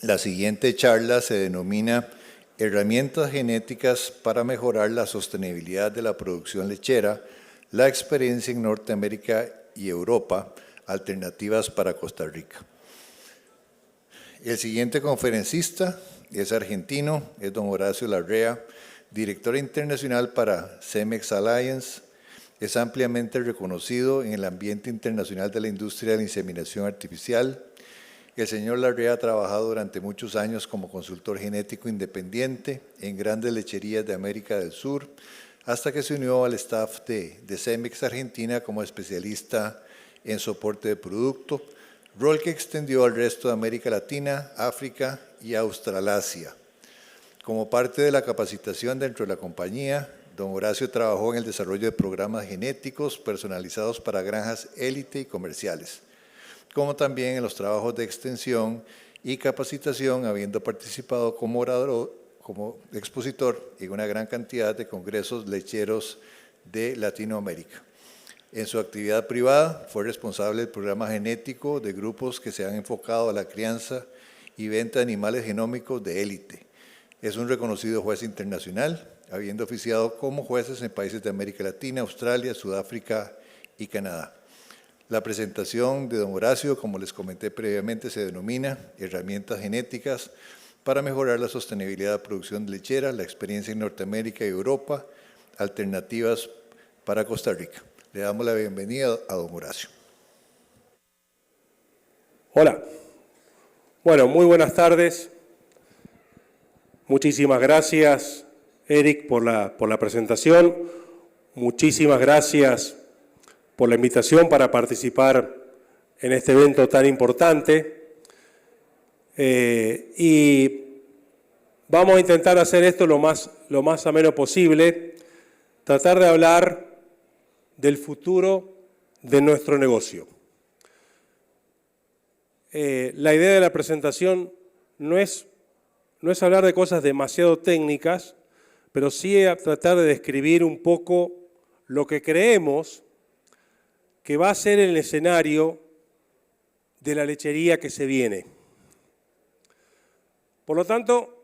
La siguiente charla se denomina Herramientas genéticas para mejorar la sostenibilidad de la producción lechera, la experiencia en Norteamérica y Europa, alternativas para Costa Rica. El siguiente conferencista es argentino, es don Horacio Larrea, director internacional para Cemex Alliance. Es ampliamente reconocido en el ambiente internacional de la industria de la inseminación artificial. El señor Larrea ha trabajado durante muchos años como consultor genético independiente en grandes lecherías de América del Sur, hasta que se unió al staff de Cemex Argentina como especialista en soporte de producto, rol que extendió al resto de América Latina, África y Australasia. Como parte de la capacitación dentro de la compañía, don Horacio trabajó en el desarrollo de programas genéticos personalizados para granjas élite y comerciales, como también en los trabajos de extensión y capacitación, habiendo participado como orador, como expositor en una gran cantidad de congresos lecheros de Latinoamérica. En su actividad privada fue responsable del programa genético de grupos que se han enfocado a la crianza y venta de animales genómicos de élite. Es un reconocido juez internacional, habiendo oficiado como jueces en países de América Latina, Australia, Sudáfrica y Canadá. La presentación de don Horacio, como les comenté previamente, se denomina Herramientas genéticas para mejorar la sostenibilidad de la producción lechera, la experiencia en Norteamérica y Europa, alternativas para Costa Rica. Le damos la bienvenida a don Horacio. Hola. Bueno, muy buenas tardes. Muchísimas gracias, Eric, por la presentación. Muchísimas gracias por la invitación para participar en este evento tan importante. Y vamos a intentar hacer esto lo más ameno posible, tratar de hablar del futuro de nuestro negocio. La idea de la presentación no es hablar de cosas demasiado técnicas, pero sí tratar de describir un poco lo que creemos que va a ser el escenario de la lechería que se viene. Por lo tanto,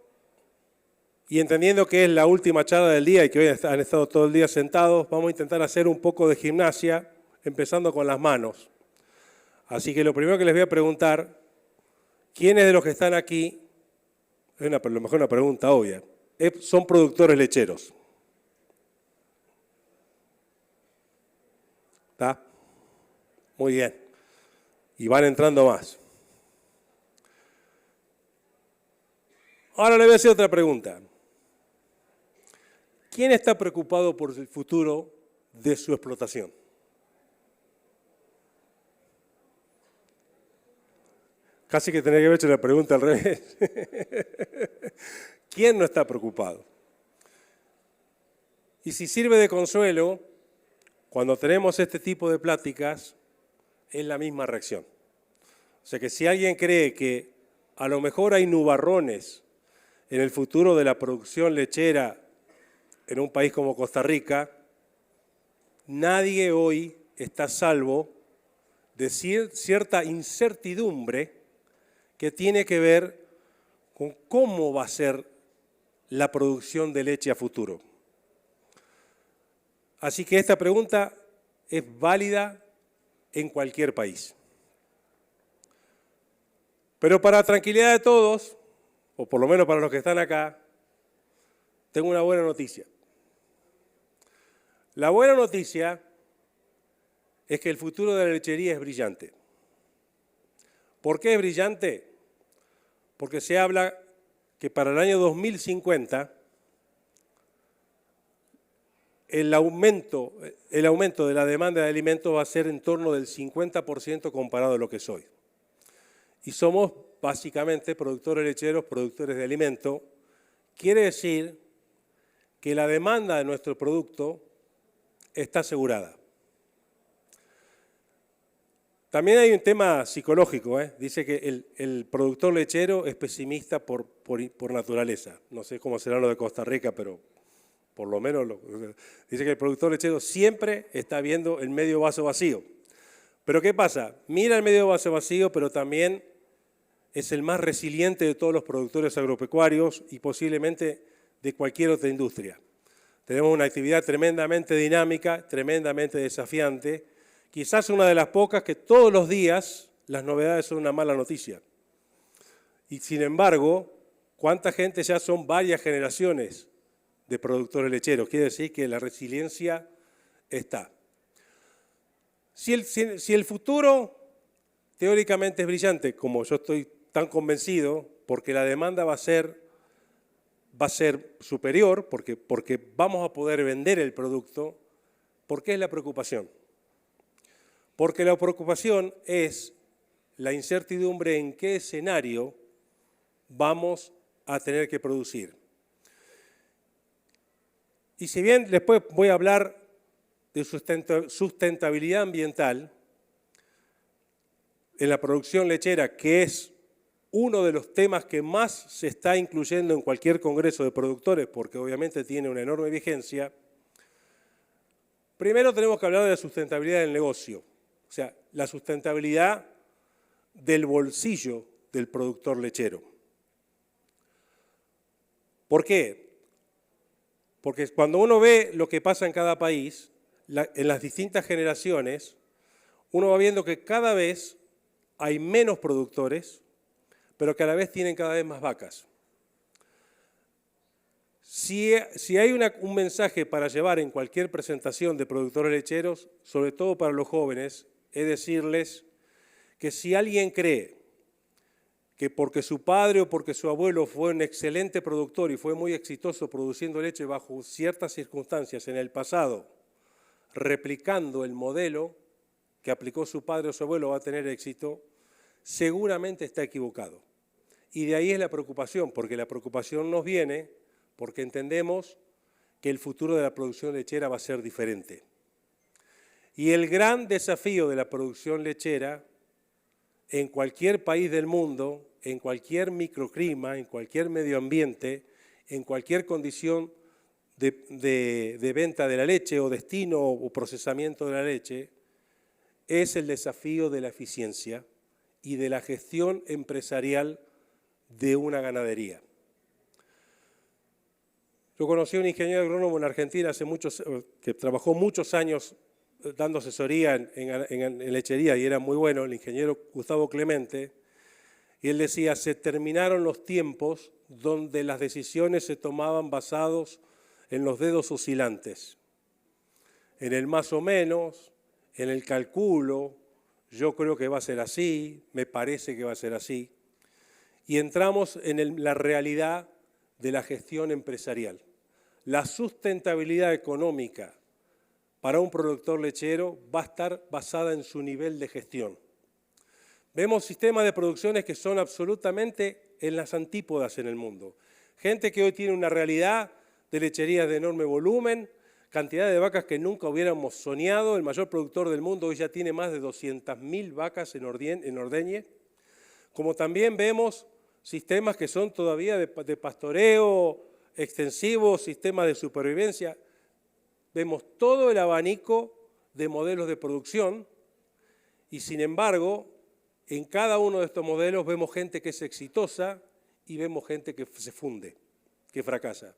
y entendiendo que es la última charla del día y que hoy han estado todo el día sentados, vamos a intentar hacer un poco de gimnasia, empezando con las manos. Así que lo primero que les voy a preguntar, ¿quiénes de los que están aquí, es a lo mejor una pregunta obvia, son productores lecheros? ¿Está? Muy bien. Y van entrando más. Ahora le voy a hacer otra pregunta. ¿Quién está preocupado por el futuro de su explotación? Casi que tenía que haber hecho la pregunta al revés. ¿Quién no está preocupado? Y si sirve de consuelo, cuando tenemos este tipo de pláticas, es la misma reacción. O sea que si alguien cree que a lo mejor hay nubarrones en el futuro de la producción lechera en un país como Costa Rica, nadie hoy está salvo de cierta incertidumbre que tiene que ver con cómo va a ser la producción de leche a futuro. Así que esta pregunta es válida en cualquier país. Pero para tranquilidad de todos, o por lo menos para los que están acá, tengo una buena noticia. La buena noticia es que el futuro de la lechería es brillante. ¿Por qué es brillante? Porque se habla que para el año 2050 el aumento de la demanda de alimentos va a ser en torno del 50% comparado a lo que es hoy. Y somos básicamente productores lecheros, productores de alimento. Quiere decir que la demanda de nuestro producto está asegurada. También hay un tema psicológico, Dice que el productor lechero es pesimista por naturaleza. No sé cómo será lo de Costa Rica, pero por lo menos dice que el productor lechero siempre está viendo el medio vaso vacío. Pero ¿qué pasa? Mira el medio vaso vacío, pero también es el más resiliente de todos los productores agropecuarios y posiblemente de cualquier otra industria. Tenemos una actividad tremendamente dinámica, tremendamente desafiante, quizás una de las pocas que todos los días las novedades son una mala noticia. Y sin embargo, ¿cuánta gente ya son varias generaciones de productores lecheros? Quiere decir que la resiliencia está. Si el futuro teóricamente es brillante, como yo estoy tan convencido, porque la demanda va a ser superior, porque vamos a poder vender el producto, ¿por qué es la preocupación? Porque la preocupación es la incertidumbre en qué escenario vamos a tener que producir. Y si bien después voy a hablar de sustentabilidad ambiental en la producción lechera, que es uno de los temas que más se está incluyendo en cualquier congreso de productores, porque obviamente tiene una enorme vigencia, primero tenemos que hablar de la sustentabilidad del negocio, o sea, la sustentabilidad del bolsillo del productor lechero. ¿Por qué? Porque cuando uno ve lo que pasa en cada país, en las distintas generaciones, uno va viendo que cada vez hay menos productores, pero que a la vez tienen cada vez más vacas. Si hay un mensaje para llevar en cualquier presentación de productores lecheros, sobre todo para los jóvenes, es decirles que si alguien cree que porque su padre o porque su abuelo fue un excelente productor y fue muy exitoso produciendo leche bajo ciertas circunstancias en el pasado, replicando el modelo que aplicó su padre o su abuelo va a tener éxito, seguramente está equivocado. Y de ahí es la preocupación, porque la preocupación nos viene porque entendemos que el futuro de la producción lechera va a ser diferente. Y el gran desafío de la producción lechera en cualquier país del mundo, en cualquier microclima, en cualquier medio ambiente, en cualquier condición de venta de la leche o destino o procesamiento de la leche, es el desafío de la eficiencia y de la gestión empresarial de una ganadería. Yo conocí a un ingeniero agrónomo en Argentina que trabajó muchos años dando asesoría en lechería y era muy bueno, el ingeniero Gustavo Clemente, y él decía, se terminaron los tiempos donde las decisiones se tomaban basados en los dedos oscilantes, en el más o menos, en el calculo, yo creo que va a ser así, me parece que va a ser así, y entramos en la realidad de la gestión empresarial. La sustentabilidad económica para un productor lechero va a estar basada en su nivel de gestión. Vemos sistemas de producciones que son absolutamente en las antípodas en el mundo. Gente que hoy tiene una realidad de lecherías de enorme volumen, cantidad de vacas que nunca hubiéramos soñado. El mayor productor del mundo hoy ya tiene más de 200.000 vacas en ordeñe. Como también vemos sistemas que son todavía de pastoreo extensivo, sistemas de supervivencia. Vemos todo el abanico de modelos de producción y sin embargo, en cada uno de estos modelos vemos gente que es exitosa y vemos gente que se funde, que fracasa.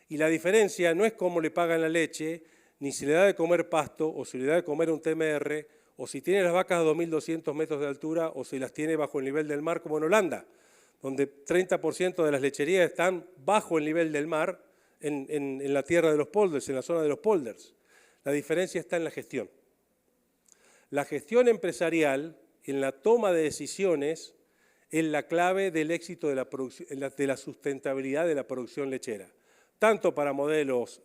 Y la diferencia no es cómo le pagan la leche, ni si le da de comer pasto, o si le da de comer un TMR, o si tiene las vacas a 2.200 metros de altura, o si las tiene bajo el nivel del mar, como en Holanda, donde 30% de las lecherías están bajo el nivel del mar, en la tierra de los polders, en la zona de los polders. La diferencia está en la gestión. La gestión empresarial, en la toma de decisiones, es la clave del éxito de la sustentabilidad de la producción lechera. Tanto para modelos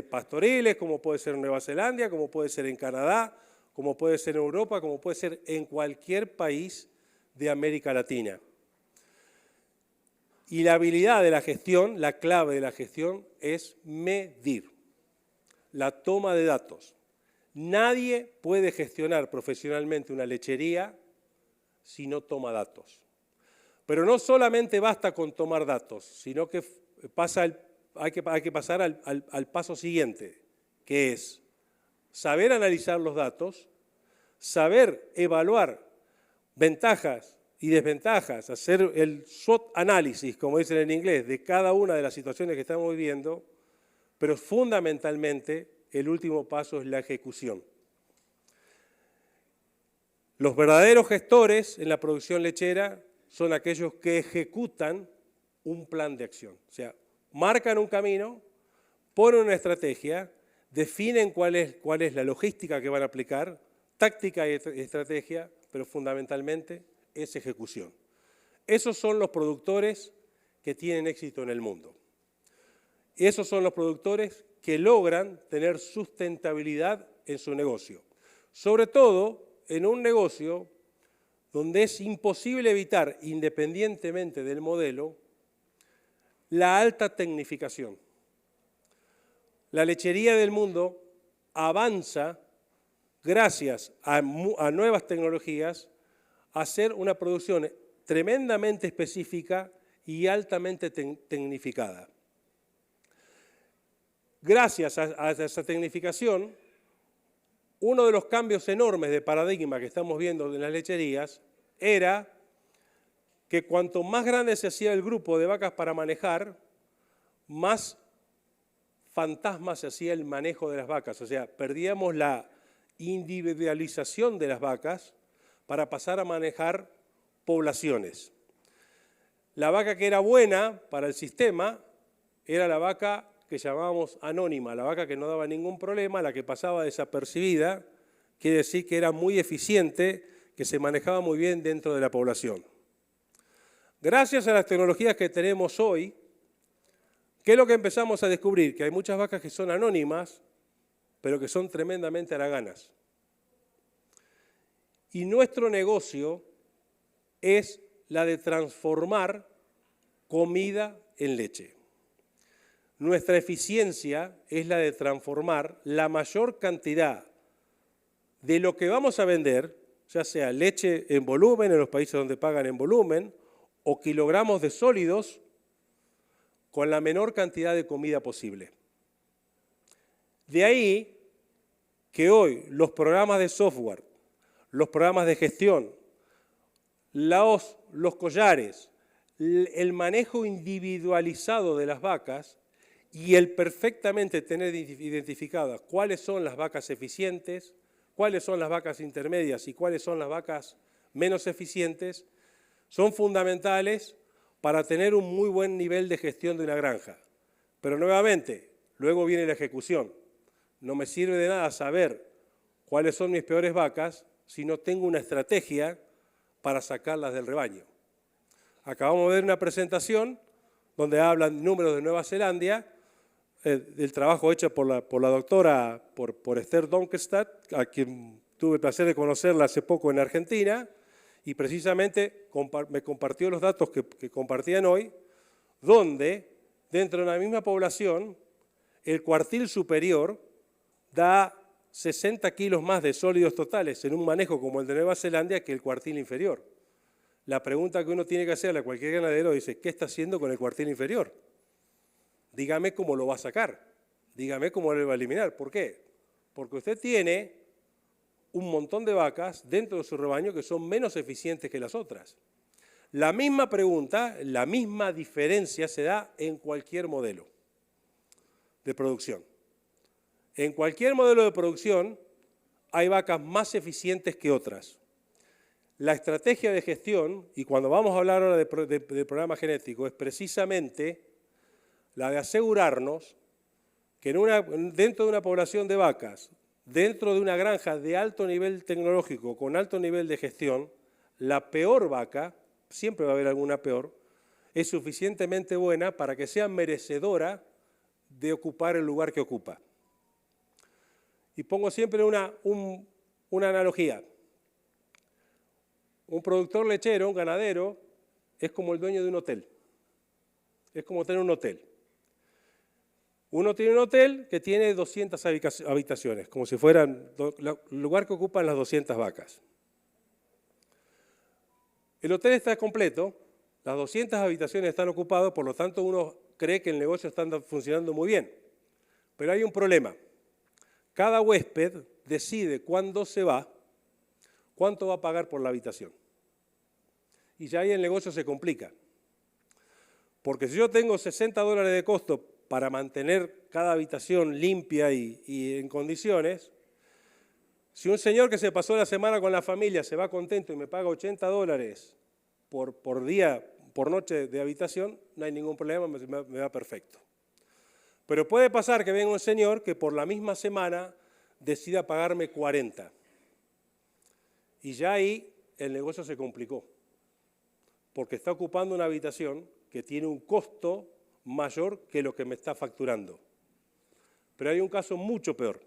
pastoriles, como puede ser en Nueva Zelanda, como puede ser en Canadá, como puede ser en Europa, como puede ser en cualquier país de América Latina. Y la habilidad de la gestión, la clave de la gestión es medir, la toma de datos. Nadie puede gestionar profesionalmente una lechería si no toma datos. Pero no solamente basta con tomar datos, sino que hay que pasar al paso siguiente, que es saber analizar los datos, saber evaluar ventajas y desventajas, hacer el SWOT análisis, como dicen en inglés, de cada una de las situaciones que estamos viviendo, pero fundamentalmente el último paso es la ejecución. Los verdaderos gestores en la producción lechera son aquellos que ejecutan un plan de acción. O sea, marcan un camino, ponen una estrategia, definen cuál es la logística que van a aplicar, táctica y estrategia, pero fundamentalmente es ejecución. Esos son los productores que tienen éxito en el mundo. Esos son los productores que logran tener sustentabilidad en su negocio. Sobre todo en un negocio donde es imposible evitar, independientemente del modelo, la alta tecnificación. La lechería del mundo avanza gracias a nuevas tecnologías a hacer una producción tremendamente específica y altamente tecnificada. Gracias a esa tecnificación, uno de los cambios enormes de paradigma que estamos viendo en las lecherías era que cuanto más grande se hacía el grupo de vacas para manejar, más fantasma se hacía el manejo de las vacas. O sea, perdíamos la individualización de las vacas para pasar a manejar poblaciones. La vaca que era buena para el sistema era la vaca que llamábamos anónima, la vaca que no daba ningún problema, la que pasaba desapercibida, quiere decir que era muy eficiente, que se manejaba muy bien dentro de la población. Gracias a las tecnologías que tenemos hoy, ¿qué es lo que empezamos a descubrir? Que hay muchas vacas que son anónimas, pero que son tremendamente haraganas. Y nuestro negocio es la de transformar comida en leche. Nuestra eficiencia es la de transformar la mayor cantidad de lo que vamos a vender, ya sea leche en volumen, en los países donde pagan en volumen, o kilogramos de sólidos, con la menor cantidad de comida posible. De ahí que hoy los programas de software, los programas de gestión, los collares, el manejo individualizado de las vacas y el perfectamente tener identificadas cuáles son las vacas eficientes, cuáles son las vacas intermedias y cuáles son las vacas menos eficientes, son fundamentales para tener un muy buen nivel de gestión de una granja. Pero nuevamente, luego viene la ejecución. No me sirve de nada saber cuáles son mis peores vacas si no tengo una estrategia para sacarlas del rebaño. Acabamos de ver una presentación donde hablan números de Nueva Zelanda, del trabajo hecho por la doctora, por Esther Donkestad, a quien tuve el placer de conocerla hace poco en Argentina, y precisamente me compartió los datos que compartían hoy, donde dentro de una misma población el cuartil superior da 60 kilos más de sólidos totales en un manejo como el de Nueva Zelanda que el cuartil inferior. La pregunta que uno tiene que hacerle a cualquier ganadero dice, ¿qué está haciendo con el cuartil inferior? Dígame cómo lo va a sacar, dígame cómo lo va a eliminar. ¿Por qué? Porque usted tiene un montón de vacas dentro de su rebaño que son menos eficientes que las otras. La misma pregunta, la misma diferencia se da en cualquier modelo de producción. En cualquier modelo de producción hay vacas más eficientes que otras. La estrategia de gestión, y cuando vamos a hablar ahora de programa genético, es precisamente la de asegurarnos que dentro de una población de vacas, dentro de una granja de alto nivel tecnológico, con alto nivel de gestión, la peor vaca, siempre va a haber alguna peor, es suficientemente buena para que sea merecedora de ocupar el lugar que ocupa. Y pongo siempre una analogía. Un productor lechero, un ganadero, es como el dueño de un hotel. Es como tener un hotel. Uno tiene un hotel que tiene 200 habitaciones, como si fueran el lugar que ocupan las 200 vacas. El hotel está completo, las 200 habitaciones están ocupadas, por lo tanto uno cree que el negocio está funcionando muy bien. Pero hay un problema. Cada huésped decide cuándo se va, cuánto va a pagar por la habitación. Y ya ahí el negocio se complica. Porque si yo tengo $60 de costo para mantener cada habitación limpia y en condiciones, si un señor que se pasó la semana con la familia se va contento y me paga $80 por día, por noche de habitación, no hay ningún problema, me va perfecto. Pero puede pasar que venga un señor que por la misma semana decida pagarme 40. Y ya ahí el negocio se complicó, porque está ocupando una habitación que tiene un costo mayor que lo que me está facturando. Pero hay un caso mucho peor.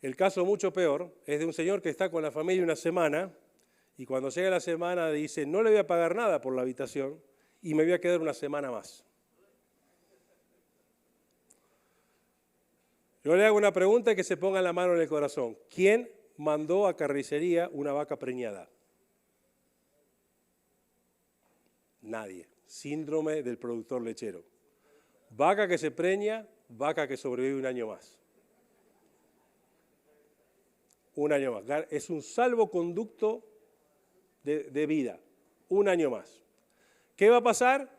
El caso mucho peor es de un señor que está con la familia una semana y cuando llega la semana dice, no le voy a pagar nada por la habitación y me voy a quedar una semana más. Yo le hago una pregunta y que se ponga la mano en el corazón. ¿Quién mandó a carnicería una vaca preñada? Nadie. Síndrome del productor lechero. Vaca que se preña, vaca que sobrevive un año más. Un año más. Es un salvoconducto de vida. Un año más. ¿Qué va a pasar?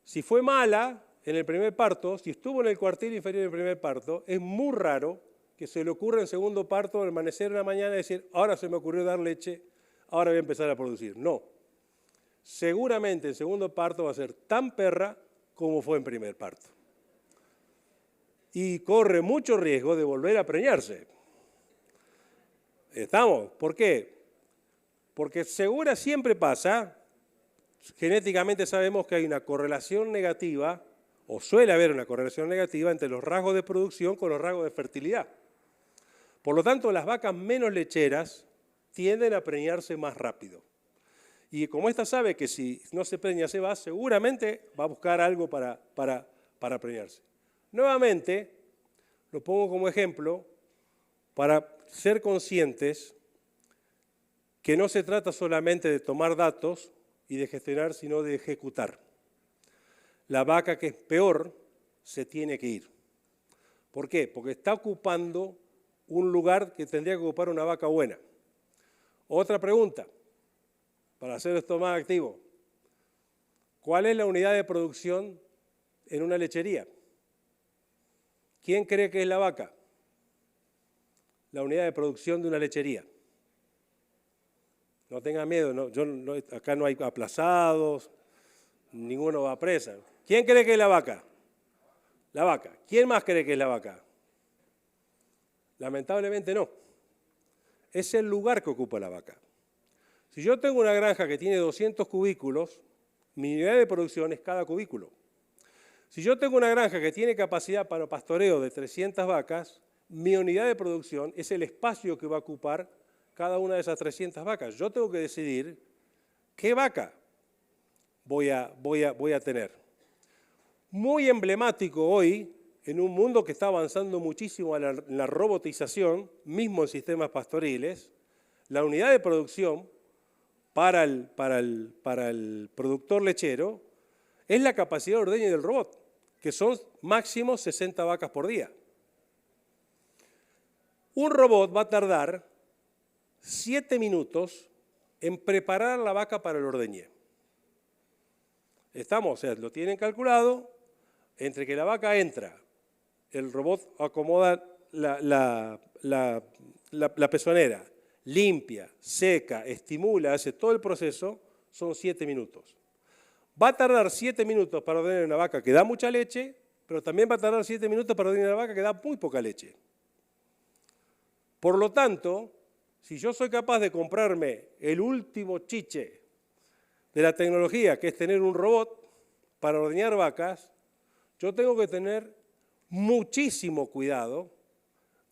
Si fue mala en el primer parto, si estuvo en el cuartil inferior del primer parto, es muy raro que se le ocurra en segundo parto amanecer una mañana y decir, ahora se me ocurrió dar leche, ahora voy a empezar a producir. No. Seguramente en segundo parto va a ser tan perra como fue en primer parto. Y corre mucho riesgo de volver a preñarse. ¿Estamos? ¿Por qué? Porque segura siempre pasa, genéticamente sabemos que hay una correlación negativa, o suele haber una correlación negativa entre los rasgos de producción con los rasgos de fertilidad. Por lo tanto, las vacas menos lecheras tienden a preñarse más rápido. Y como esta sabe que si no se preña se va, seguramente va a buscar algo para preñarse. Nuevamente, lo pongo como ejemplo para ser conscientes que no se trata solamente de tomar datos y de gestionar, sino de ejecutar. La vaca que es peor se tiene que ir. ¿Por qué? Porque está ocupando un lugar que tendría que ocupar una vaca buena. Otra pregunta, para hacer esto más activo. ¿Cuál es la unidad de producción en una lechería? ¿Quién cree que es la vaca? La unidad de producción de una lechería. No tengan miedo, acá no hay aplazados, ninguno va a presa. ¿Quién cree que es la vaca? La vaca. ¿Quién más cree que es la vaca? Lamentablemente no. Es el lugar que ocupa la vaca. Si yo tengo una granja que tiene 200 cubículos, mi unidad de producción es cada cubículo. Si yo tengo una granja que tiene capacidad para pastoreo de 300 vacas, mi unidad de producción es el espacio que va a ocupar cada una de esas 300 vacas. Yo tengo que decidir qué vaca voy a tener. Muy emblemático hoy, en un mundo que está avanzando muchísimo en la robotización, mismo en sistemas pastoriles, la unidad de producción para el productor lechero es la capacidad de ordeño del robot, que son máximo 60 vacas por día. Un robot va a tardar 7 minutos en preparar la vaca para el ordeñe. Estamos, o sea, lo tienen calculado, entre que la vaca entra, el robot acomoda la pezonera, limpia, seca, estimula, hace todo el proceso, son 7 minutos. Va a tardar 7 minutos para ordeñar una vaca que da mucha leche, pero también va a tardar 7 minutos para ordeñar una vaca que da muy poca leche. Por lo tanto, si yo soy capaz de comprarme el último chiche de la tecnología, que es tener un robot para ordeñar vacas, yo tengo que tener muchísimo cuidado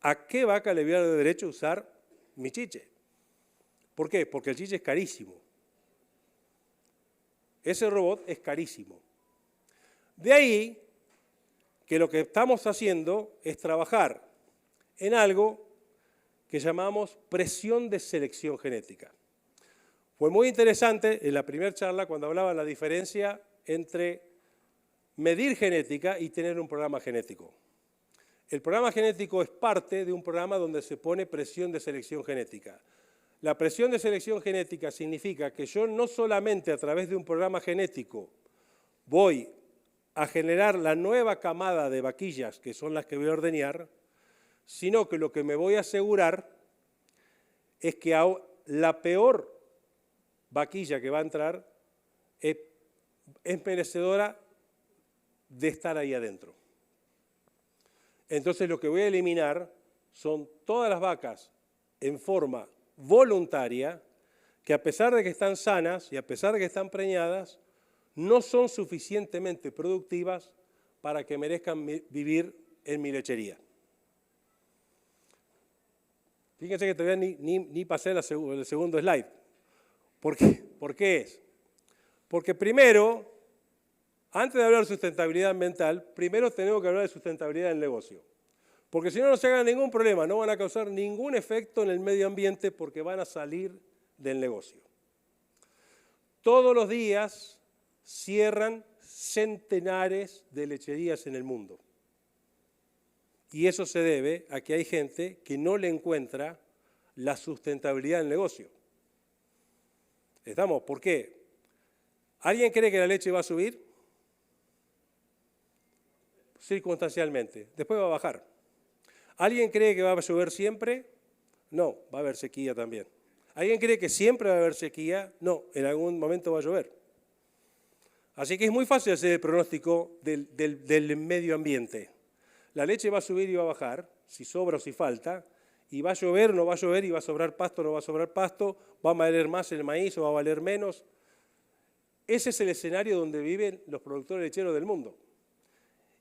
a qué vaca le voy a dar derecho a usar mi chiche. ¿Por qué? Porque el chiche es carísimo. Ese robot es carísimo. De ahí que lo que estamos haciendo es trabajar en algo que llamamos presión de selección genética. Fue muy interesante en la primera charla cuando hablaba de la diferencia entre medir genética y tener un programa genético. El programa genético es parte de un programa donde se pone presión de selección genética. La presión de selección genética significa que yo no solamente a través de un programa genético voy a generar la nueva camada de vaquillas, que son las que voy a ordeñar, sino que lo que me voy a asegurar es que la peor vaquilla que va a entrar es merecedora de estar ahí adentro. Entonces lo que voy a eliminar son todas las vacas en forma voluntaria, que a pesar de que están sanas y a pesar de que están preñadas, no son suficientemente productivas para que merezcan vivir en mi lechería. Fíjense que todavía ni pasé el segundo slide. ¿Por qué? ¿Por qué es? Porque primero, antes de hablar de sustentabilidad ambiental, primero tenemos que hablar de sustentabilidad del negocio. Porque si no, no se hagan ningún problema, no van a causar ningún efecto en el medio ambiente porque van a salir del negocio. Todos los días cierran centenares de lecherías en el mundo. Y eso se debe a que hay gente que no le encuentra la sustentabilidad del negocio. ¿Estamos? ¿Por qué? ¿Alguien cree que la leche va a subir? Circunstancialmente. Después va a bajar. ¿Alguien cree que va a llover siempre? No, va a haber sequía también. ¿Alguien cree que siempre va a haber sequía? No, en algún momento va a llover. Así que es muy fácil hacer el pronóstico del medio ambiente. La leche va a subir y va a bajar, si sobra o si falta, y va a llover o no va a llover, y va a sobrar pasto o no va a sobrar pasto, va a valer más el maíz o va a valer menos. Ese es el escenario donde viven los productores lecheros del mundo.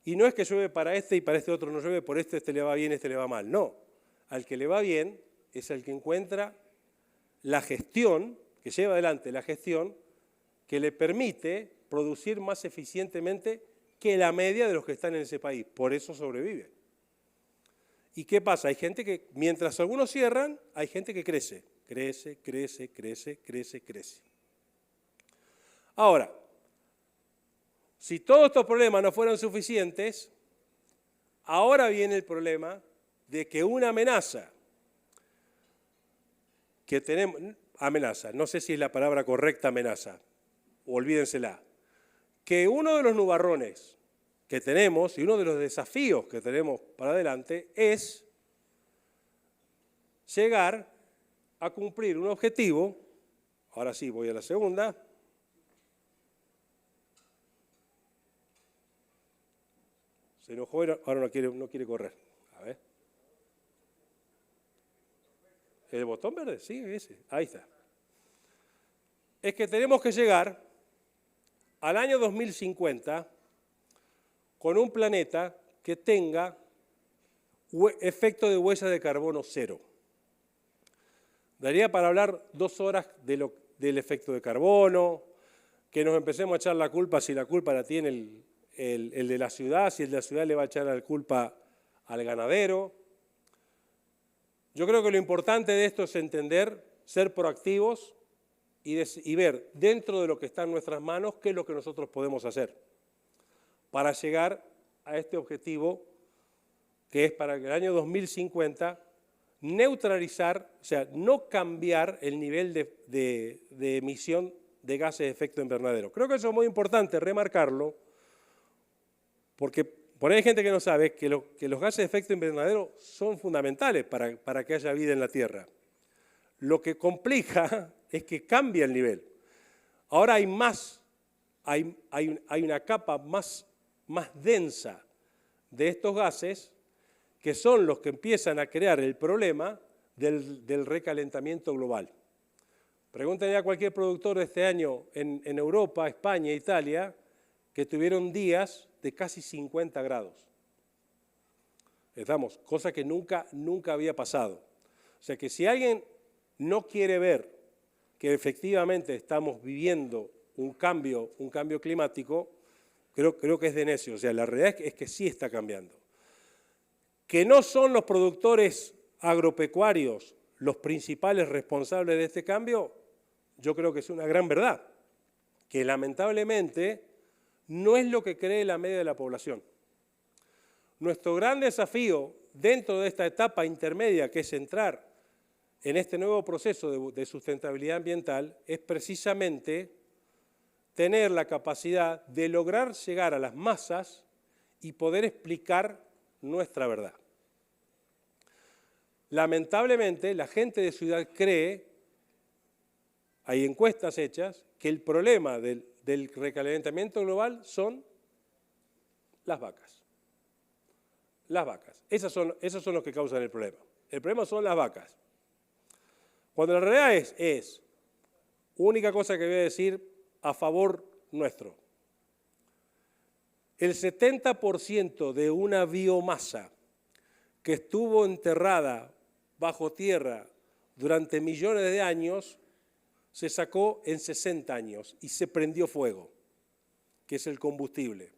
Y no es que llueve para este y para este otro no llueve, por este le va bien, este le va mal. No, al que le va bien es el que encuentra la gestión, que lleva adelante la gestión, que le permite producir más eficientemente que la media de los que están en ese país. Por eso sobrevive. ¿Y qué pasa? Hay gente que, mientras algunos cierran, hay gente que crece. Crece, crece, crece, crece, crece. Ahora, si todos estos problemas no fueran suficientes, ahora viene el problema de que una amenaza que tenemos, no sé si es la palabra correcta amenaza, olvídensela, que uno de los nubarrones que tenemos y uno de los desafíos que tenemos para adelante es llegar a cumplir un objetivo. Ahora sí, voy a la segunda. Se enojó, ahora no quiere correr. A ver. ¿El botón verde? Sí, ese. Ahí está. Es que tenemos que llegar al año 2050 con un planeta que tenga efecto de huella de carbono cero. Daría para hablar 2 horas del efecto de carbono, que nos empecemos a echar la culpa si la culpa la tiene el de la ciudad, si el de la ciudad le va a echar la culpa al ganadero. Yo creo que lo importante de esto es entender, ser proactivos y ver dentro de lo que está en nuestras manos qué es lo que nosotros podemos hacer para llegar a este objetivo que es para el año 2050 neutralizar, o sea, no cambiar el nivel de emisión de gases de efecto invernadero. Creo que eso es muy importante remarcarlo, porque por ahí hay gente que no sabe que los gases de efecto invernadero son fundamentales para que haya vida en la Tierra. Lo que complica es que cambia el nivel. Ahora hay una capa más densa de estos gases que son los que empiezan a crear el problema del recalentamiento global. Pregúntenle a cualquier productor de este año en Europa, España, Italia, que tuvieron días de casi 50 grados. Estamos, cosa que nunca había pasado. O sea que si alguien no quiere ver que efectivamente estamos viviendo un cambio climático, creo que es de necio. O sea, la realidad es que sí está cambiando. Que no son los productores agropecuarios los principales responsables de este cambio, yo creo que es una gran verdad, que lamentablemente no es lo que cree la media de la población. Nuestro gran desafío dentro de esta etapa intermedia, que es entrar en este nuevo proceso de sustentabilidad ambiental es precisamente tener la capacidad de lograr llegar a las masas y poder explicar nuestra verdad. Lamentablemente, la gente de ciudad cree, hay encuestas hechas, que el problema del recalentamiento global son las vacas. Las vacas. Esos son los que causan el problema. El problema son las vacas. Cuando la realidad es única cosa que voy a decir a favor nuestro. El 70% de una biomasa que estuvo enterrada bajo tierra durante millones de años se sacó en 60 años y se prendió fuego, que es el combustible.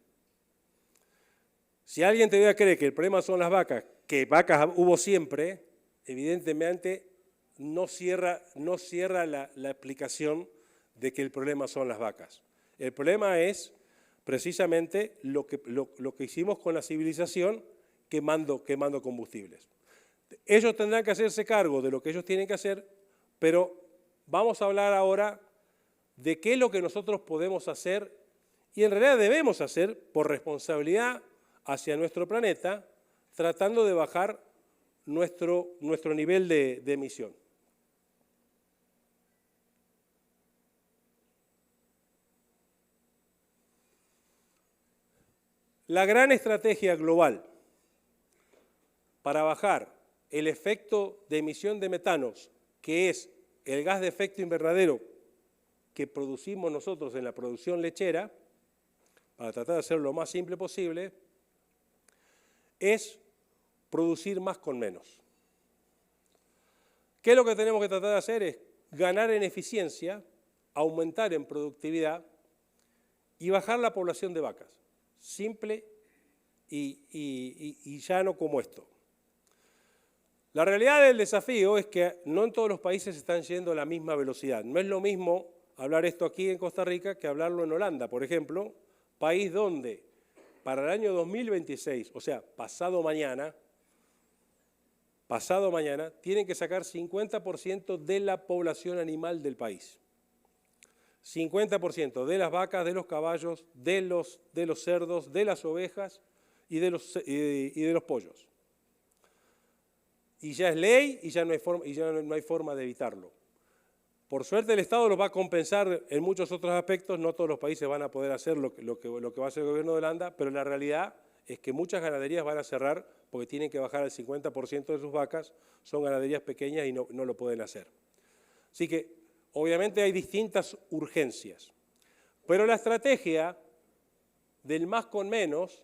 Si alguien te creer que el problema son las vacas, que vacas hubo siempre, evidentemente no cierra la explicación de que el problema son las vacas. El problema es precisamente lo que hicimos con la civilización quemando combustibles. Ellos tendrán que hacerse cargo de lo que ellos tienen que hacer, pero vamos a hablar ahora de qué es lo que nosotros podemos hacer y en realidad debemos hacer por responsabilidad hacia nuestro planeta, tratando de bajar nuestro nivel de emisión. La gran estrategia global para bajar el efecto de emisión de metanos, que es el gas de efecto invernadero que producimos nosotros en la producción lechera, para tratar de hacerlo lo más simple posible, es producir más con menos. ¿Qué es lo que tenemos que tratar de hacer? Es ganar en eficiencia, aumentar en productividad y bajar la población de vacas. Simple y llano como esto. La realidad del desafío es que no en todos los países están yendo a la misma velocidad. No es lo mismo hablar esto aquí en Costa Rica que hablarlo en Holanda, por ejemplo, país donde para el año 2026, o sea, pasado mañana, tienen que sacar 50% de la población animal del país. 50% de las vacas, de los caballos, de los cerdos, de las ovejas y de los pollos. Y ya es ley y ya no hay forma de evitarlo. Por suerte el Estado lo va a compensar en muchos otros aspectos, no todos los países van a poder hacer lo que va a hacer el gobierno de Holanda, pero la realidad es que muchas ganaderías van a cerrar porque tienen que bajar el 50% de sus vacas, son ganaderías pequeñas y no lo pueden hacer. Así que obviamente hay distintas urgencias, pero la estrategia del más con menos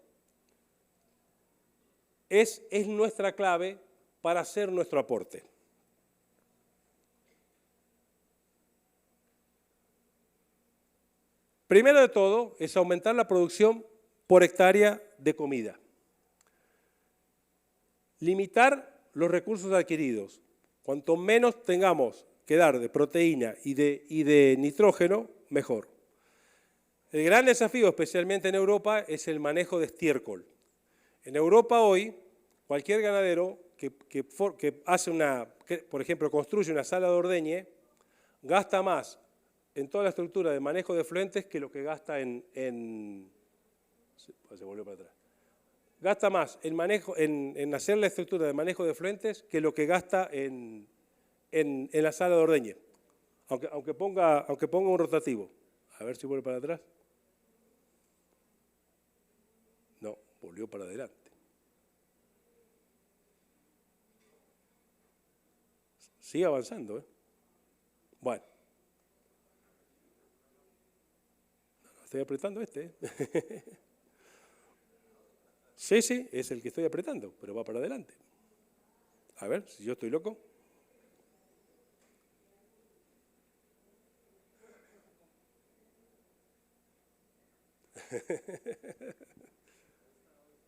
es nuestra clave para hacer nuestro aporte. Primero de todo es aumentar la producción por hectárea de comida. Limitar los recursos adquiridos. Cuanto menos tengamos que dar de proteína y de nitrógeno, mejor. El gran desafío, especialmente en Europa, es el manejo de estiércol. En Europa hoy, cualquier ganadero que hace por ejemplo, construye una sala de ordeñe, gasta más en toda la estructura de manejo de efluentes que lo que gasta se volvió para atrás. Gasta más en hacer la estructura de manejo de efluentes que lo que gasta en la sala de ordeñe, aunque ponga un rotativo. A ver si vuelve para atrás. No, volvió para adelante. Sigue avanzando, ¿eh? Bueno. Estoy apretando este, ¿eh? Sí, es el que estoy apretando, pero va para adelante. A ver, si yo estoy loco.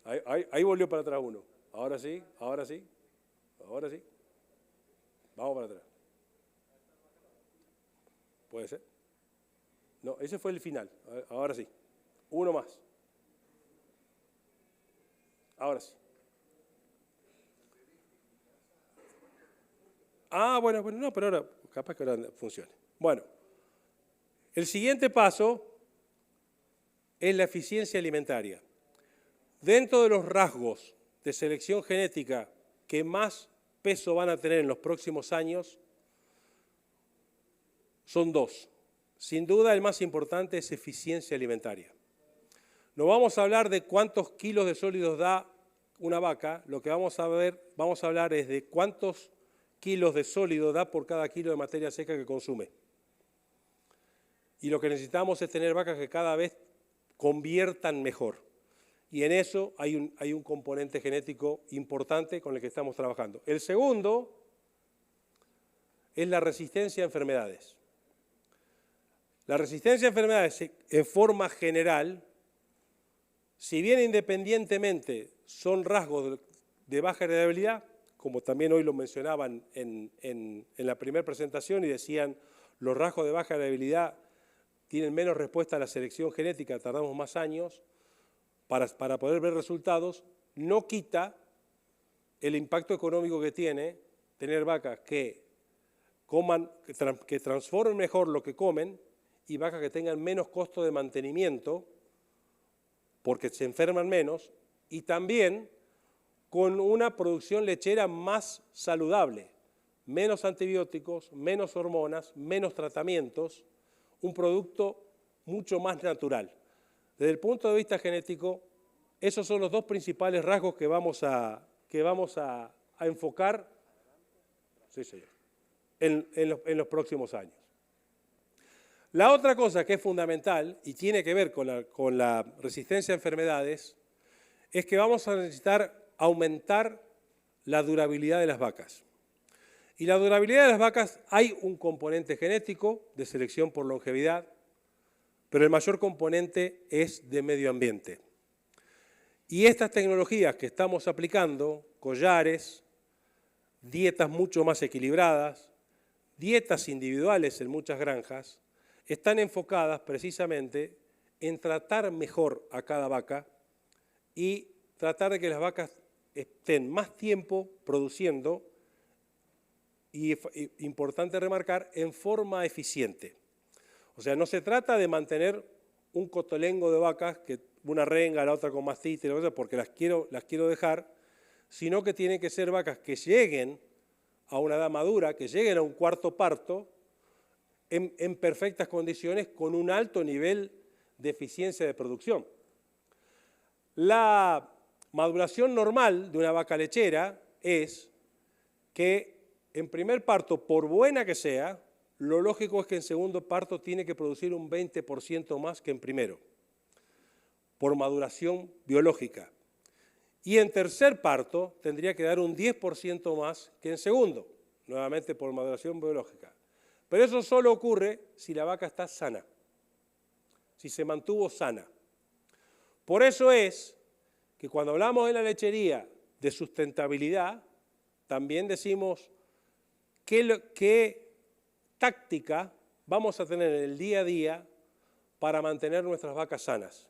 Ahí volvió para atrás uno. Ahora sí. Vamos para atrás. ¿Puede ser? No, ese fue el final. Ahora sí. Uno más. Ahora sí. Bueno, no, pero ahora, capaz que ahora funcione. Bueno, el siguiente paso es la eficiencia alimentaria. Dentro de los rasgos de selección genética que más peso van a tener en los próximos años, son dos. Sin duda, el más importante es eficiencia alimentaria. No vamos a hablar de cuántos kilos de sólidos da una vaca, lo que vamos a hablar es de cuántos kilos de sólido da por cada kilo de materia seca que consume. Y lo que necesitamos es tener vacas que cada vez conviertan mejor. Y en eso hay un componente genético importante con el que estamos trabajando. El segundo es la resistencia a enfermedades. La resistencia a enfermedades en forma general, si bien independientemente son rasgos de baja heredabilidad, como también hoy lo mencionaban en la primera presentación y decían los rasgos de baja heredabilidad tienen menos respuesta a la selección genética, tardamos más años para poder ver resultados, no quita el impacto económico que tiene tener vacas que transformen mejor lo que comen y vacas que tengan menos costo de mantenimiento porque se enferman menos y también con una producción lechera más saludable, menos antibióticos, menos hormonas, menos tratamientos, un producto mucho más natural. Desde el punto de vista genético, esos son los dos principales rasgos que vamos a enfocar sí, señor, en los próximos años. La otra cosa que es fundamental y tiene que ver con la resistencia a enfermedades es que vamos a necesitar aumentar la durabilidad de las vacas. Y la durabilidad de las vacas hay un componente genético de selección por longevidad, pero el mayor componente es de medio ambiente. Y estas tecnologías que estamos aplicando, collares, dietas mucho más equilibradas, dietas individuales en muchas granjas, están enfocadas precisamente en tratar mejor a cada vaca y tratar de que las vacas estén más tiempo produciendo y, importante remarcar, en forma eficiente. O sea, no se trata de mantener un cotolengo de vacas, que una renga, la otra con mastitis, porque las quiero dejar, sino que tienen que ser vacas que lleguen a una edad madura, que lleguen a un cuarto parto, en perfectas condiciones, con un alto nivel de eficiencia de producción. La maduración normal de una vaca lechera es que en primer parto, por buena que sea, lo lógico es que en segundo parto tiene que producir un 20% más que en primero, por maduración biológica. Y en tercer parto tendría que dar un 10% más que en segundo, nuevamente por maduración biológica. Pero eso solo ocurre si la vaca está sana, si se mantuvo sana. Por eso es que cuando hablamos en la lechería de sustentabilidad, también decimos qué táctica vamos a tener en el día a día para mantener nuestras vacas sanas.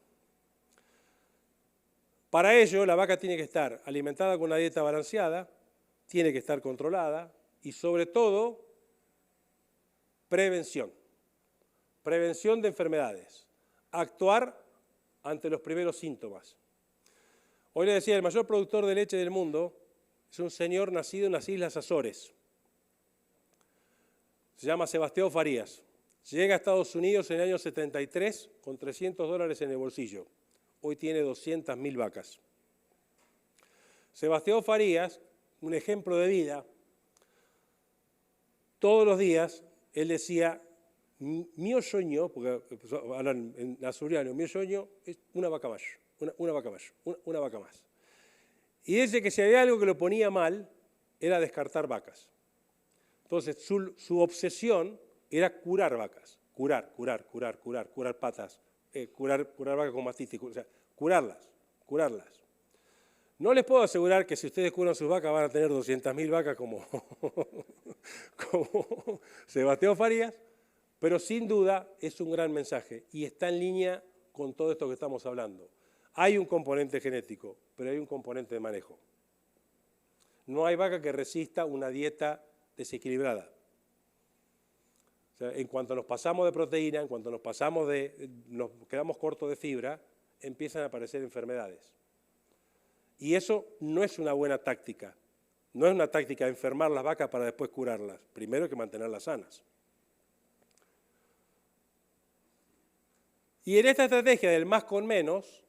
Para ello, la vaca tiene que estar alimentada con una dieta balanceada, tiene que estar controlada y, sobre todo, prevención de enfermedades, actuar ante los primeros síntomas. Hoy le decía, el mayor productor de leche del mundo es un señor nacido en las Islas Azores. Se llama Sebastião Farías. Llega a Estados Unidos en el año 73 con $300 en el bolsillo. Hoy tiene 200.000 vacas. Sebastião Farías, un ejemplo de vida, todos los días él decía, mi sueño, porque hablan en azuriano, mi sueño es una vaca más, una vaca más, una vaca más. Y dice que si había algo que lo ponía mal, era descartar vacas. Entonces, su obsesión era curar vacas, curar patas, curar vacas con mastitis, o sea, curarlas. No les puedo asegurar que si ustedes curan sus vacas van a tener 200.000 vacas como Sebastião Farías, pero sin duda es un gran mensaje y está en línea con todo esto que estamos hablando. Hay un componente genético, pero hay un componente de manejo. No hay vaca que resista una dieta desequilibrada. O sea, en cuanto nos pasamos de proteína, en cuanto nos quedamos cortos de fibra, empiezan a aparecer enfermedades. Y eso no es una buena táctica. No es una táctica enfermar las vacas para después curarlas. Primero hay que mantenerlas sanas. Y en esta estrategia del más con menos,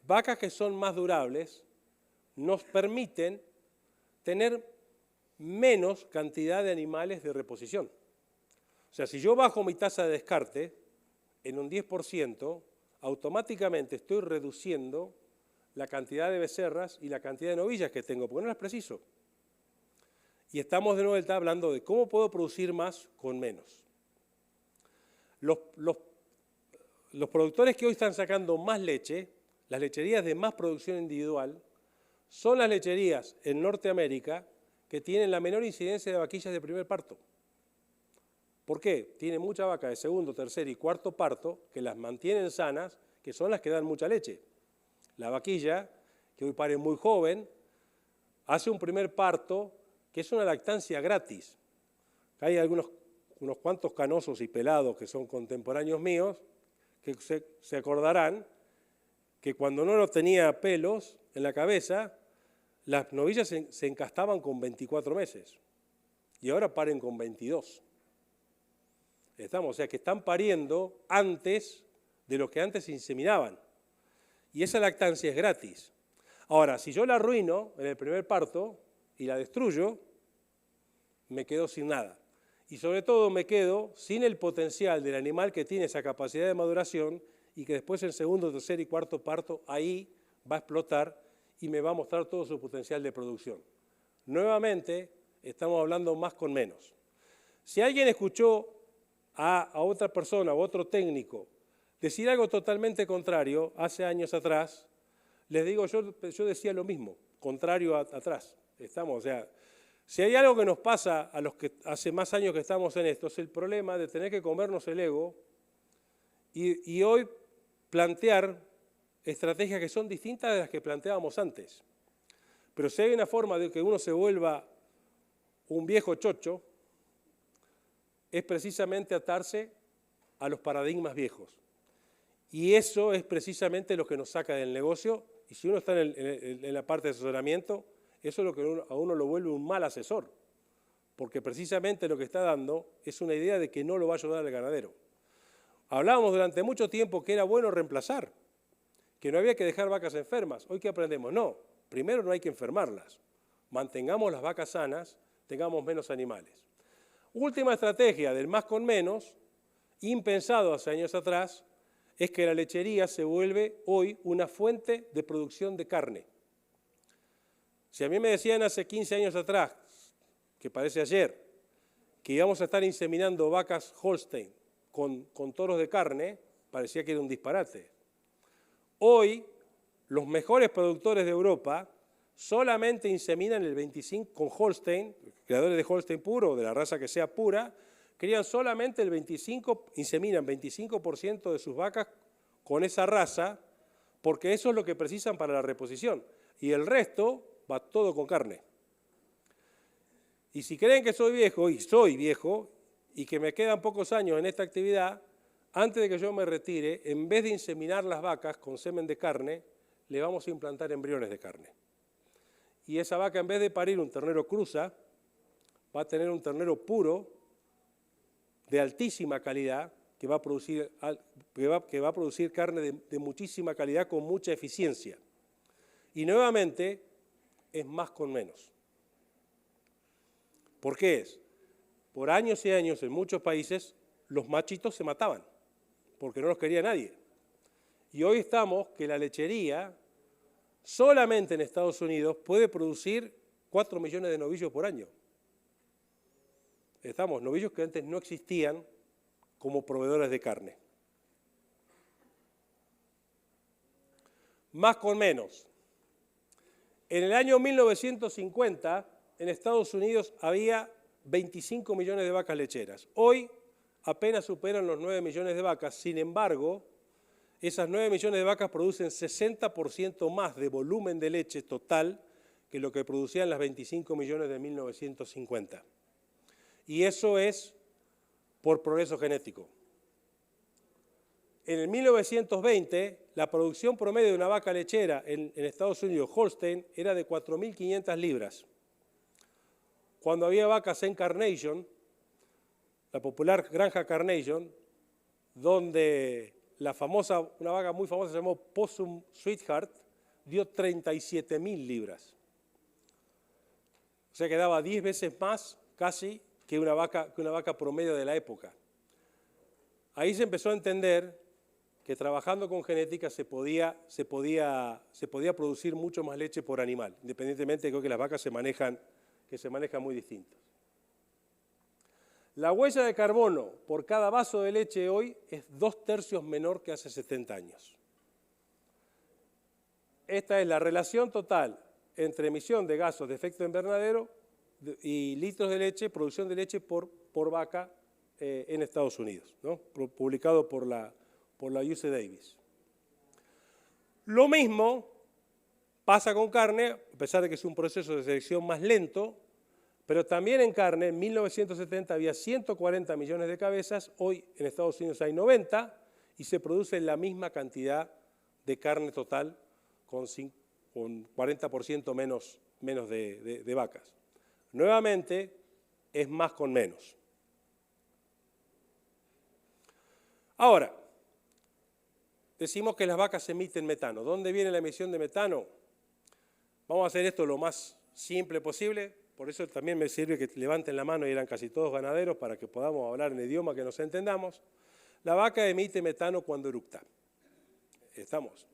vacas que son más durables nos permiten tener menos cantidad de animales de reposición. O sea, si yo bajo mi tasa de descarte en un 10%, automáticamente estoy reduciendo la cantidad de becerras y la cantidad de novillas que tengo, porque no las preciso. Y estamos de nuevo hablando de cómo puedo producir más con menos. Los productores que hoy están sacando más leche, las lecherías de más producción individual, son las lecherías en Norteamérica que tienen la menor incidencia de vaquillas de primer parto. ¿Por qué? Tienen mucha vaca de segundo, tercer y cuarto parto que las mantienen sanas, que son las que dan mucha leche. La vaquilla, que hoy pare muy joven, hace un primer parto que es una lactancia gratis. Hay unos cuantos canosos y pelados que son contemporáneos míos que se acordarán que cuando no tenía pelos en la cabeza, las novillas se encastaban con 24 meses y ahora paren con 22. O sea que están pariendo antes de lo que antes se inseminaban. Y esa lactancia es gratis. Ahora, si yo la arruino en el primer parto y la destruyo, me quedo sin nada. Y sobre todo me quedo sin el potencial del animal que tiene esa capacidad de maduración y que después en segundo, tercer y cuarto parto ahí va a explotar y me va a mostrar todo su potencial de producción. Nuevamente, estamos hablando más con menos. Si alguien escuchó a otra persona o otro técnico decir algo totalmente contrario hace años atrás, les digo, yo decía lo mismo, contrario atrás. O sea, si hay algo que nos pasa a los que hace más años que estamos en esto, es el problema de tener que comernos el ego y hoy plantear estrategias que son distintas de las que planteábamos antes. Pero si hay una forma de que uno se vuelva un viejo chocho, es precisamente atarse a los paradigmas viejos. Y eso es precisamente lo que nos saca del negocio. Y si uno está en la parte de asesoramiento, eso es lo que a uno lo vuelve un mal asesor. Porque precisamente lo que está dando es una idea de que no lo va a ayudar al ganadero. Hablábamos durante mucho tiempo que era bueno reemplazar, que no había que dejar vacas enfermas. Hoy, ¿qué aprendemos? No, primero no hay que enfermarlas. Mantengamos las vacas sanas, tengamos menos animales. Última estrategia del más con menos, impensado hace años atrás, es que la lechería se vuelve hoy una fuente de producción de carne. Si a mí me decían hace 15 años atrás, que parece ayer, que íbamos a estar inseminando vacas Holstein con toros de carne, parecía que era un disparate. Hoy, los mejores productores de Europa solamente inseminan el 25% con Holstein, creadores de Holstein puro o de la raza que sea pura, crían solamente inseminan 25% de sus vacas con esa raza, porque eso es lo que precisan para la reposición. Y el resto va todo con carne. Y si creen que soy viejo, y soy viejo, y que me quedan pocos años en esta actividad, antes de que yo me retire, en vez de inseminar las vacas con semen de carne, le vamos a implantar embriones de carne. Y esa vaca, en vez de parir un ternero cruza, va a tener un ternero puro, de altísima calidad, que va a producir carne de muchísima calidad con mucha eficiencia. Y nuevamente, es más con menos. ¿Por qué es? Por años y años, en muchos países, los machitos se mataban, porque no los quería nadie. Y hoy estamos que la lechería, solamente en Estados Unidos, puede producir 4 millones de novillos por año. Novillos que antes no existían como proveedores de carne. Más con menos. En el año 1950, en Estados Unidos había 25 millones de vacas lecheras. Hoy apenas superan los 9 millones de vacas. Sin embargo, esas 9 millones de vacas producen 60% más de volumen de leche total que lo que producían las 25 millones de 1950. y eso es por progreso genético. En el 1920, la producción promedio de una vaca lechera en Estados Unidos, Holstein, era de 4.500 libras. Cuando había vacas en Carnation, la popular granja Carnation, donde una vaca muy famosa se llamó Possum Sweetheart, dio 37.000 libras. O sea que daba 10 veces más casi que una vaca promedio de la época. Ahí se empezó a entender que trabajando con genética se podía producir mucho más leche por animal, independientemente de que las vacas se manejan muy distintas. La huella de carbono por cada vaso de leche hoy es 2/3 menor que hace 70 años. Esta es la relación total entre emisión de gases de efecto invernadero y litros de leche, producción de leche por vaca en Estados Unidos, ¿no? Publicado por la UC Davis. Lo mismo pasa con carne, a pesar de que es un proceso de selección más lento, pero también en carne, en 1970 había 140 millones de cabezas, hoy en Estados Unidos hay 90 y se produce la misma cantidad de carne total con 40% menos de vacas. Nuevamente, es más con menos. Ahora, decimos que las vacas emiten metano. ¿Dónde viene la emisión de metano? Vamos a hacer esto lo más simple posible. Por eso también me sirve que levanten la mano y eran casi todos ganaderos para que podamos hablar en idioma que nos entendamos. La vaca emite metano cuando eructa. ¿Estamos?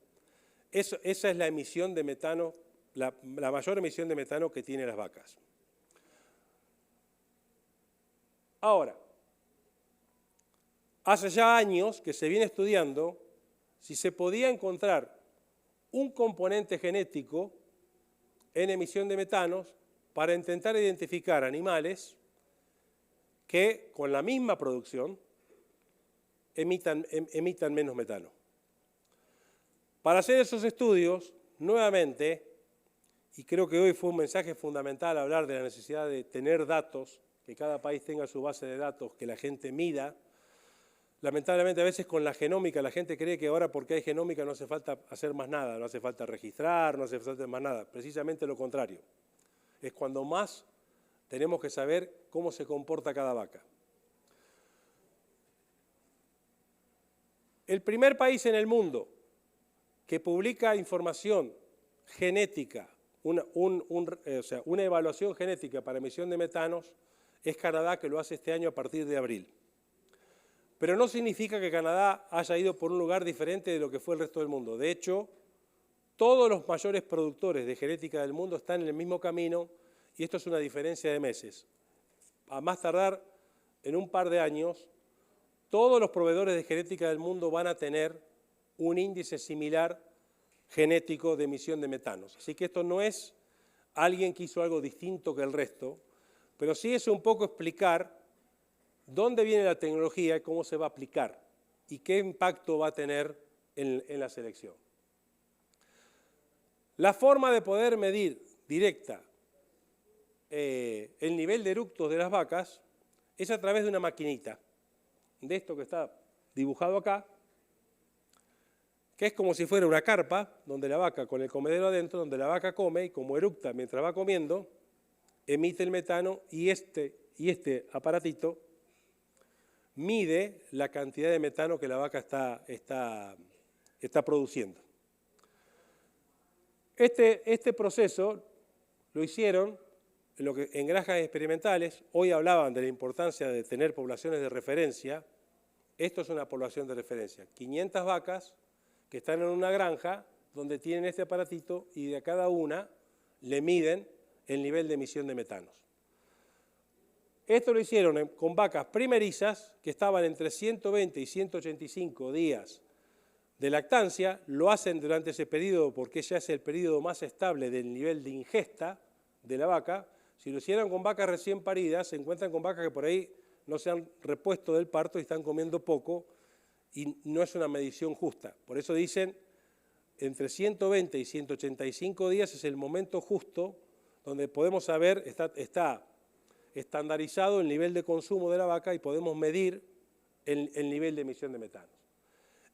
Esa es la emisión de metano, la mayor emisión de metano que tienen las vacas. Ahora, hace ya años que se viene estudiando si se podía encontrar un componente genético en emisión de metanos para intentar identificar animales que con la misma producción emitan menos metano. Para hacer esos estudios, nuevamente, y creo que hoy fue un mensaje fundamental hablar de la necesidad de tener datos, que cada país tenga su base de datos, que la gente mida. Lamentablemente a veces con la genómica la gente cree que ahora porque hay genómica no hace falta hacer más nada, no hace falta registrar, no hace falta más nada. Precisamente lo contrario. Es cuando más tenemos que saber cómo se comporta cada vaca. El primer país en el mundo que publica información genética, una evaluación genética para emisión de metanos, es Canadá, que lo hace este año a partir de abril. Pero no significa que Canadá haya ido por un lugar diferente de lo que fue el resto del mundo. De hecho, todos los mayores productores de genética del mundo están en el mismo camino y esto es una diferencia de meses. A más tardar, en un par de años, todos los proveedores de genética del mundo van a tener un índice similar genético de emisión de metanos. Así que esto no es alguien que hizo algo distinto que el resto, pero sí es un poco explicar dónde viene la tecnología y cómo se va a aplicar y qué impacto va a tener en la selección. La forma de poder medir directa el nivel de eructos de las vacas es a través de una maquinita, de esto que está dibujado acá, que es como si fuera una carpa, donde la vaca, con el comedero adentro, donde la vaca come y como eructa mientras va comiendo, emite el metano y este aparatito mide la cantidad de metano que la vaca está produciendo. Este proceso lo hicieron en granjas experimentales. Hoy hablaban de la importancia de tener poblaciones de referencia. Esto es una población de referencia. 500 vacas que están en una granja donde tienen este aparatito y de cada una le miden el nivel de emisión de metanos. Esto lo hicieron con vacas primerizas que estaban entre 120 y 185 días de lactancia. Lo hacen durante ese periodo porque ya es el periodo más estable del nivel de ingesta de la vaca. Si lo hicieran con vacas recién paridas, se encuentran con vacas que por ahí no se han repuesto del parto y están comiendo poco y no es una medición justa. Por eso dicen, entre 120 y 185 días es el momento justo donde podemos saber, está estandarizado el nivel de consumo de la vaca y podemos medir el nivel de emisión de metano.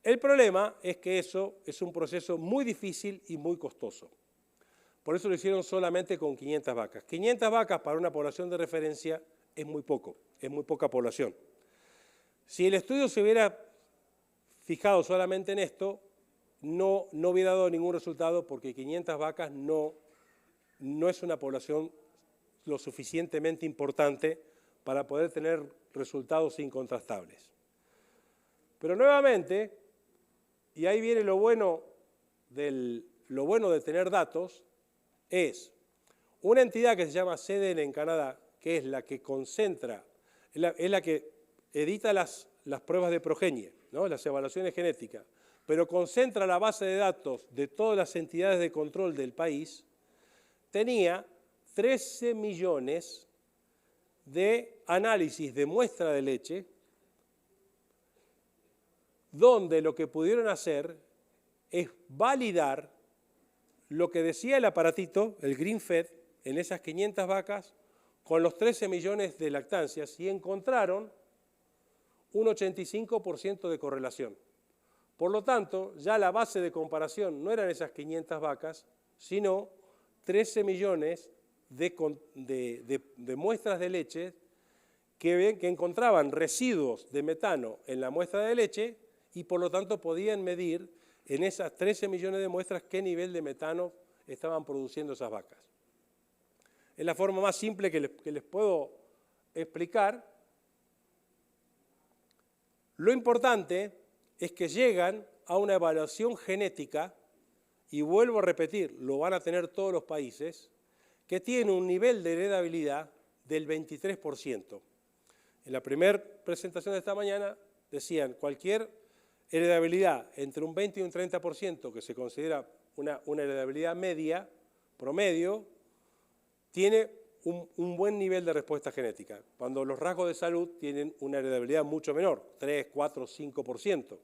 El problema es que eso es un proceso muy difícil y muy costoso. Por eso lo hicieron solamente con 500 vacas. 500 vacas para una población de referencia es muy poco, es muy poca población. Si el estudio se hubiera fijado solamente en esto, no hubiera dado ningún resultado porque 500 vacas no es una población lo suficientemente importante para poder tener resultados incontrastables. Pero nuevamente, y ahí viene lo bueno de tener datos, es una entidad que se llama CDN en Canadá, que es la que concentra, es la que edita las pruebas de progenie, ¿no? Las evaluaciones genéticas, pero concentra la base de datos de todas las entidades de control del país, tenía 13 millones de análisis de muestra de leche, donde lo que pudieron hacer es validar lo que decía el aparatito, el GreenFed, en esas 500 vacas, con los 13 millones de lactancias, y encontraron un 85% de correlación. Por lo tanto, ya la base de comparación no eran esas 500 vacas, sino 13 millones de muestras de leche que encontraban residuos de metano en la muestra de leche y por lo tanto podían medir en esas 13 millones de muestras qué nivel de metano estaban produciendo esas vacas. Es la forma más simple que les puedo explicar. Lo importante es que llegan a una evaluación genética, y vuelvo a repetir, lo van a tener todos los países, que tiene un nivel de heredabilidad del 23%. En la primera presentación de esta mañana decían cualquier heredabilidad entre un 20 y un 30%, que se considera una heredabilidad media, promedio, tiene un buen nivel de respuesta genética, cuando los rasgos de salud tienen una heredabilidad mucho menor, 3, 4, 5%.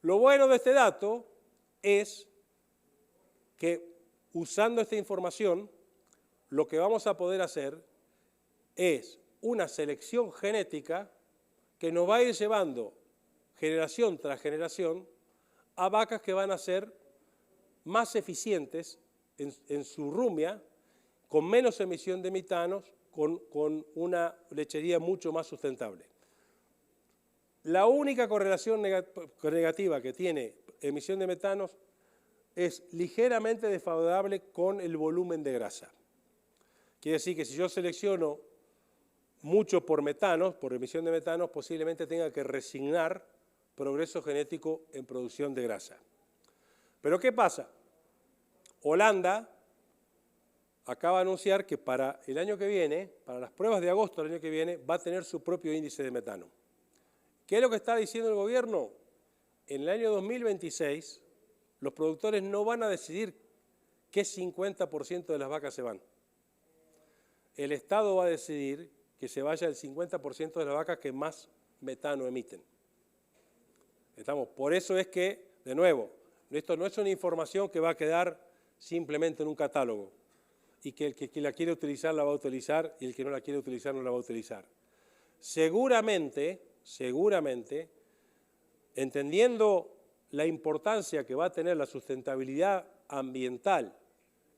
Lo bueno de este dato es que usando esta información, lo que vamos a poder hacer es una selección genética que nos va a ir llevando generación tras generación a vacas que van a ser más eficientes en su rumia, con menos emisión de metanos, con una lechería mucho más sustentable. La única correlación negativa que tiene emisión de metanos es ligeramente desfavorable con el volumen de grasa. Quiere decir que si yo selecciono mucho por metanos, por emisión de metanos, posiblemente tenga que resignar progreso genético en producción de grasa. Pero ¿qué pasa? Holanda acaba de anunciar que para el año que viene, para las pruebas de agosto del año que viene, va a tener su propio índice de metano. ¿Qué es lo que está diciendo el gobierno? En el año 2026, los productores no van a decidir qué 50% de las vacas se van. El Estado va a decidir que se vaya el 50% de las vacas que más metano emiten. Por eso es que, de nuevo, esto no es una información que va a quedar simplemente en un catálogo y que el que la quiere utilizar la va a utilizar y el que no la quiere utilizar no la va a utilizar. Seguramente, entendiendo la importancia que va a tener la sustentabilidad ambiental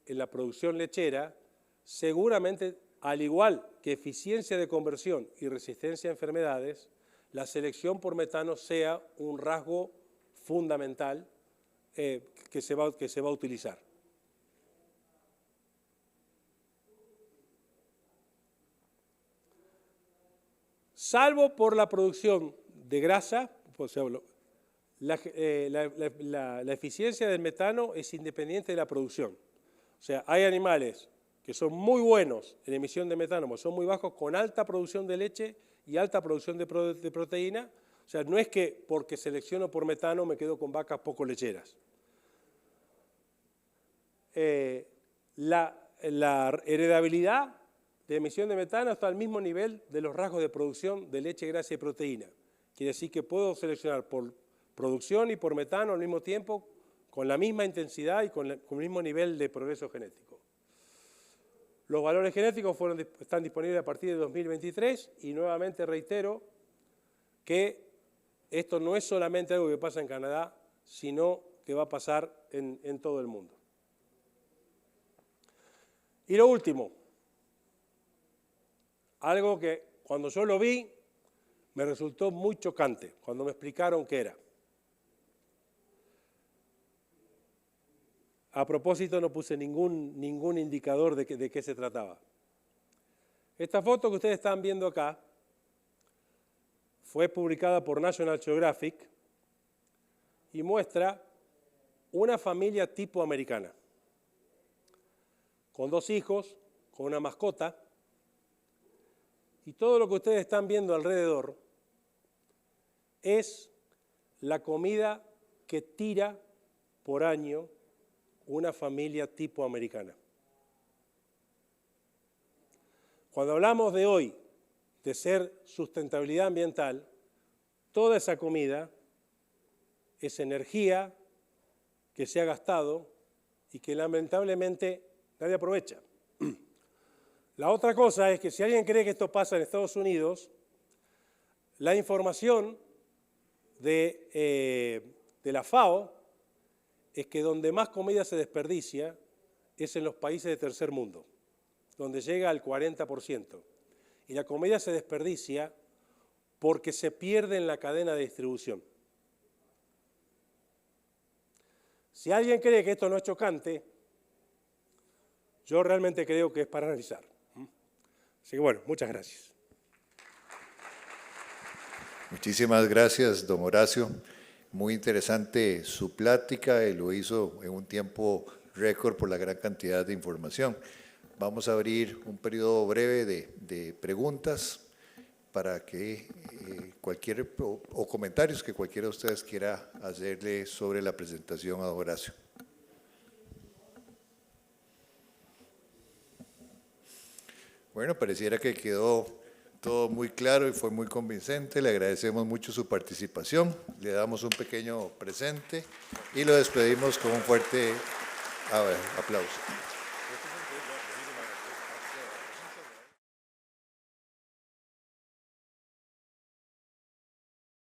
en la producción lechera, seguramente, al igual que eficiencia de conversión y resistencia a enfermedades, la selección por metano sea un rasgo fundamental que se va a utilizar. Salvo por la producción de grasa, o sea, la eficiencia del metano es independiente de la producción. O sea, hay animales que son muy buenos en emisión de metano, son muy bajos, con alta producción de leche y alta producción de proteína. O sea, no es que porque selecciono por metano me quedo con vacas poco lecheras. La heredabilidad de emisión de metano está al mismo nivel de los rasgos de producción de leche, grasa y proteína. Quiere decir que puedo seleccionar por producción y por metano al mismo tiempo, con la misma intensidad y con el mismo nivel de progreso genético. Los valores genéticos están disponibles a partir de 2023 y nuevamente reitero que esto no es solamente algo que pasa en Canadá, sino que va a pasar en todo el mundo. Y lo último, algo que cuando yo lo vi me resultó muy chocante, cuando me explicaron qué era. A propósito, no puse ningún indicador de qué se trataba. Esta foto que ustedes están viendo acá fue publicada por National Geographic y muestra una familia tipo americana, con 2 hijos, con una mascota, y todo lo que ustedes están viendo alrededor es la comida que tira por año una familia tipo americana. Cuando hablamos de hoy de ser sustentabilidad ambiental, toda esa comida es energía que se ha gastado y que lamentablemente nadie aprovecha. La otra cosa es que si alguien cree que esto pasa en Estados Unidos, la información de la FAO es que donde más comida se desperdicia es en los países de tercer mundo, donde llega al 40%. Y la comida se desperdicia porque se pierde en la cadena de distribución. Si alguien cree que esto no es chocante, yo realmente creo que es para analizar. Así que bueno, muchas gracias. Muchísimas gracias, don Horacio. Muy interesante su plática y lo hizo en un tiempo récord por la gran cantidad de información. Vamos a abrir un periodo breve de preguntas para que o comentarios que cualquiera de ustedes quiera hacerle sobre la presentación a don Horacio. Bueno, pareciera que quedó todo muy claro y fue muy convincente. Le agradecemos mucho su participación. Le damos un pequeño presente y lo despedimos con un fuerte aplauso.